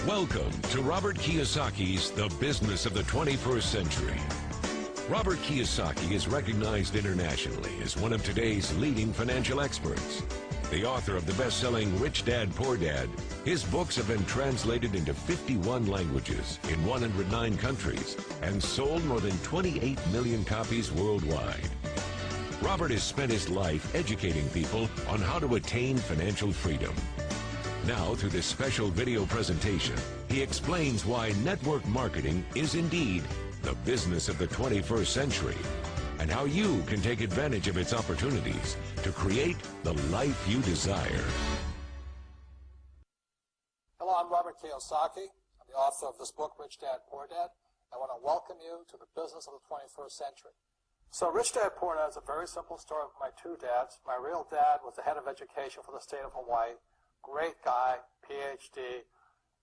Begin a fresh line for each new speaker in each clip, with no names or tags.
Welcome to Robert Kiyosaki's The Business of the 21st Century. Robert Kiyosaki is recognized internationally as one of today's leading financial experts. The author of the best-selling Rich Dad, Poor Dad, his books have been translated into 51 languages in 109 countries and sold more than 28 million copies worldwide. Robert has spent his life educating people on how to attain financial freedom. Now, through this special video presentation, he explains why network marketing is indeed the business of the 21st century and how you can take advantage of its opportunities to create the life you desire.
Hello, I'm Robert Kiyosaki. I'm the author of this book, Rich Dad, Poor Dad. I want to welcome you to the business of the 21st century. So Rich Dad, Poor Dad is a very simple story of my two dads. My real dad was the head of education for the state of Hawaii. Great guy, PhD,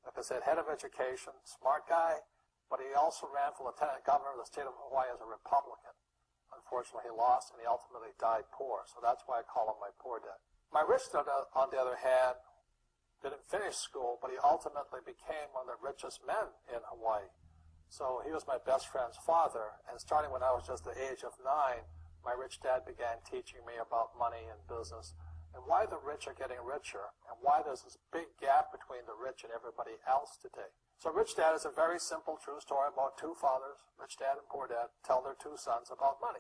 like I said, head of education, smart guy, but he also ran for lieutenant governor of the state of Hawaii as a Republican. Unfortunately, he lost, and he ultimately died poor, so that's why I call him my poor dad. My rich dad, on the other hand, didn't finish school, but he ultimately became one of the richest men in Hawaii. So he was my best friend's father, and starting when I was just the age of 9, my rich dad began teaching me about money and business, and why the rich are getting richer, and why there's this big gap between the rich and everybody else today. So Rich Dad is a very simple, true story about two fathers, Rich Dad and Poor Dad, tell their two sons about money.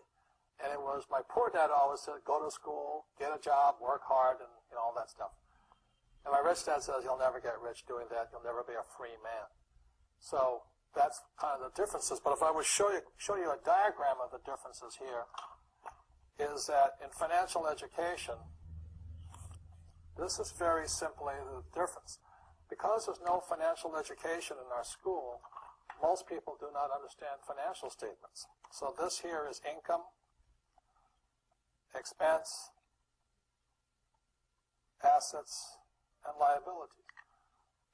And it was my poor dad always said, go to school, get a job, work hard, and all that stuff. And my rich dad says, you'll never get rich doing that, you'll never be a free man. So that's kind of the differences. But if I would show you a diagram of the differences here, is that in financial education, this is very simply the difference. Because there's no financial education in our school, most people do not understand financial statements. So this here is income, expense, assets, and liabilities.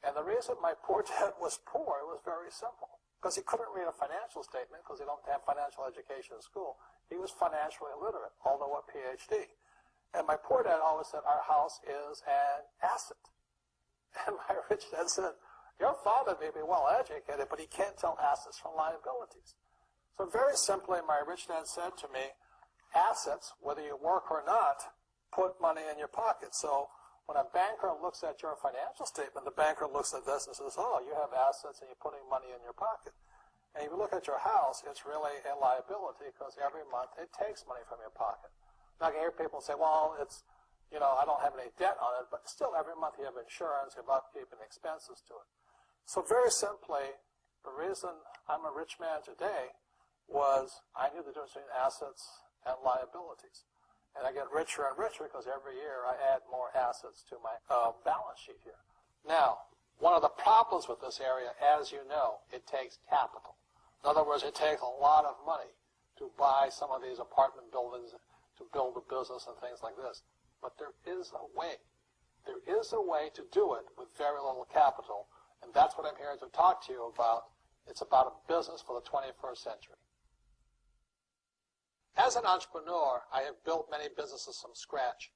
And the reason my poor dad was poor was very simple. Because he couldn't read a financial statement because he don't have financial education in school. He was financially illiterate, although a PhD. And my poor dad always said, our house is an asset. And my rich dad said, your father may be well educated, but he can't tell assets from liabilities. So very simply, my rich dad said to me, assets, whether you work or not, put money in your pocket. So when a banker looks at your financial statement, the banker looks at this and says, oh, you have assets and you're putting money in your pocket. And if you look at your house, it's really a liability because every month it takes money from your pocket. Now, I can hear people say, well, it's, I don't have any debt on it, but still every month you have insurance, you have upkeep and expenses to it. So very simply, the reason I'm a rich man today was I knew the difference between assets and liabilities. And I get richer and richer because every year I add more assets to my balance sheet here. Now, one of the problems with this area, as you know, it takes capital. In other words, it takes a lot of money to buy some of these apartment buildings, to build a business and things like this. But there is a way. There is a way to do it with very little capital, and that's what I'm here to talk to you about. It's about a business for the 21st century. As an entrepreneur, I have built many businesses from scratch,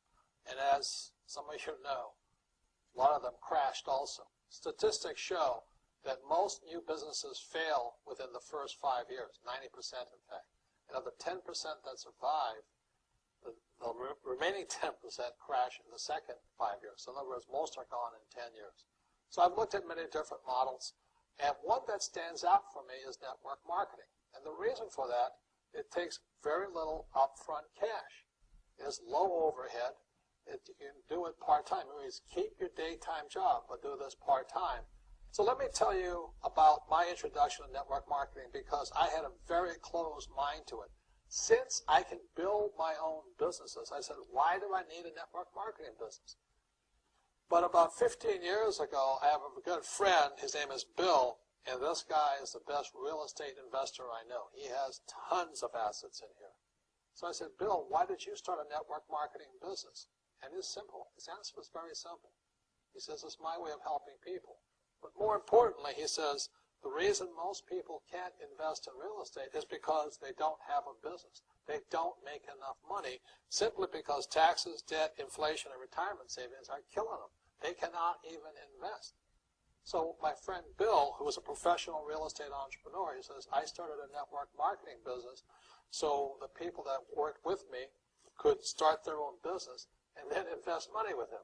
and as some of you know, a lot of them crashed also. Statistics show that most new businesses fail within the first 5 years, 90% in fact. And of the 10% that survive, the remaining 10% crash in the second 5 years. So in other words, most are gone in 10 years. So I've looked at many different models, and one that stands out for me is network marketing. And the reason for that, it takes very little upfront cash. It is low overhead. You can do it part-time. It means keep your daytime job, but do this part-time. So let me tell you about my introduction to network marketing because I had a very closed mind to it. Since I can build my own businesses, I said, why do I need a network marketing business? But about 15 years ago, I have a good friend. His name is Bill, and this guy is the best real estate investor I know. He has tons of assets in here. So I said, Bill, why did you start a network marketing business? And it's simple. His answer was very simple. He says, it's my way of helping people. But more importantly, he says, the reason most people can't invest in real estate is because they don't have a business. They don't make enough money simply because taxes, debt, inflation, and retirement savings are killing them. They cannot even invest. So my friend Bill, who was a professional real estate entrepreneur, he says, I started a network marketing business so the people that worked with me could start their own business and then invest money with him.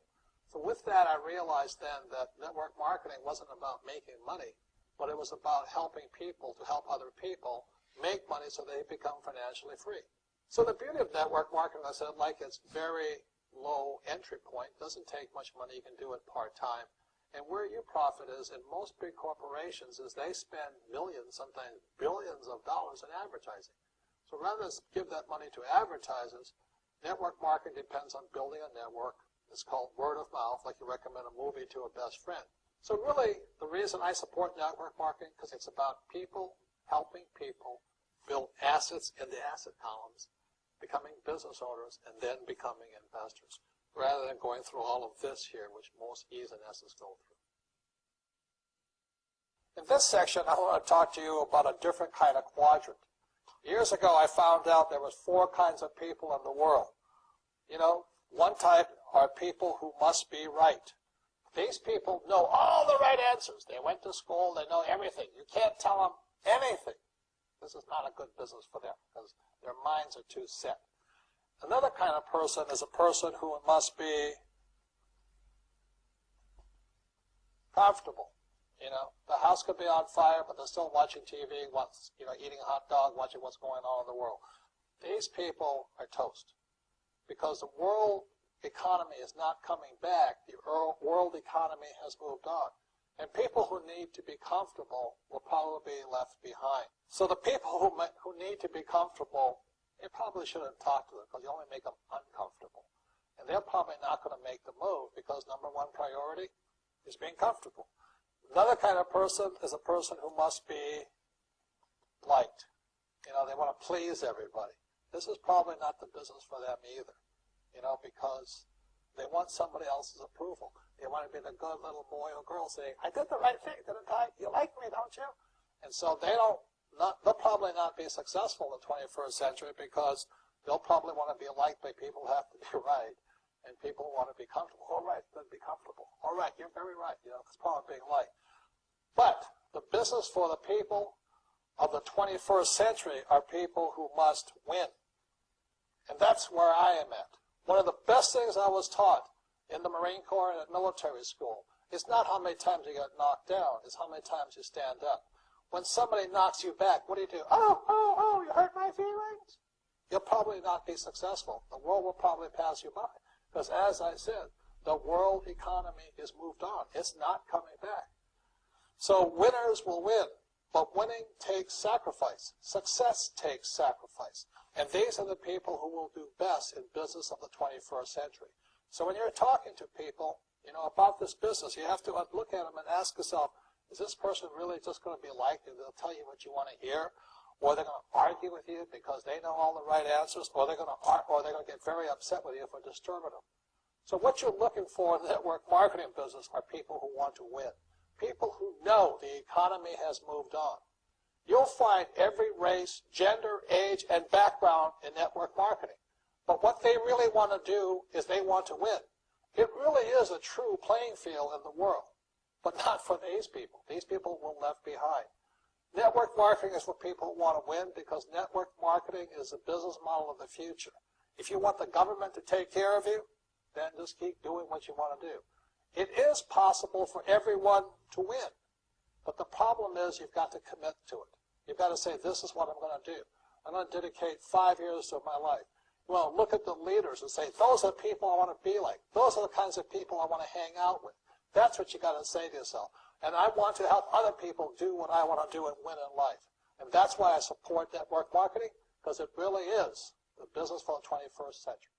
So with that, I realized then that network marketing wasn't about making money, but it was about helping people to help other people make money so they become financially free. So the beauty of network marketing, I said, like it's very low entry point, doesn't take much money, you can do it part-time. And where you profit is in most big corporations is they spend millions, sometimes billions of dollars in advertising. So rather than give that money to advertisers, network marketing depends on building a network. It's called word of mouth, like you recommend a movie to a best friend. So really, the reason I support network marketing, because it's about people helping people build assets in the asset columns, becoming business owners, and then becoming investors, rather than going through all of this here, which most E's and S's go through. In this section, I want to talk to you about a different kind of quadrant. Years ago, I found out there was 4 kinds of people in the world. You know, one type are people who must be right. These people know all the right answers. They went to school, they know everything. You can't tell them anything. This is not a good business for them because their minds are too set. Another kind of person is a person who must be comfortable. You know, the house could be on fire, but they're still watching TV, eating a hot dog, watching what's going on in the world. These people are toast because the world economy is not coming back. The world economy has moved on. And people who need to be comfortable will probably be left behind. So the people who need to be comfortable, you probably shouldn't talk to them because you only make them uncomfortable. And they're probably not going to make the move because number one priority is being comfortable. Another kind of person is a person who must be liked. You know, they want to please everybody. This is probably not the business for them either, you know, because they want somebody else's approval. They want to be the good little boy or girl saying, I did the right thing, didn't I? You like me, don't you? And so they'll probably not be successful in the 21st century because they'll probably want to be liked by people who have to be right. And people want to be comfortable. All right, then be comfortable. All right, you're very right. You know, it's part of being liked. But the business for the people of the 21st century are people who must win. And that's where I am at. One of the best things I was taught in the Marine Corps and at military school is not how many times you get knocked down, it's how many times you stand up. When somebody knocks you back, what do? Oh, you hurt my feelings? You'll probably not be successful. The world will probably pass you by. Because as I said, the world economy is moved on. It's not coming back. So winners will win, but winning takes sacrifice. Success takes sacrifice. And these are the people who will do best in business of the 21st century. So when you're talking to people, you know, about this business, you have to look at them and ask yourself, is this person really just going to be liked and they'll tell you what you want to hear? Or they're going to argue with you because they know all the right answers, or they're going to get very upset with you for disturbing them. So what you're looking for in the network marketing business are people who want to win, people who know the economy has moved on. You'll find every race, gender, age, and background in network marketing. But what they really want to do is they want to win. It really is a true playing field in the world, but not for these people. These people will be left behind. Network marketing is for people who want to win because network marketing is the business model of the future. If you want the government to take care of you, then just keep doing what you want to do. It is possible for everyone to win, but the problem is you've got to commit to it. You've got to say, this is what I'm going to do. I'm going to dedicate 5 years of my life. Well, look at the leaders and say, those are the people I want to be like. Those are the kinds of people I want to hang out with. That's what you got to say to yourself. And I want to help other people do what I want to do and win in life. And that's why I support network marketing, because it really is the business for the 21st century.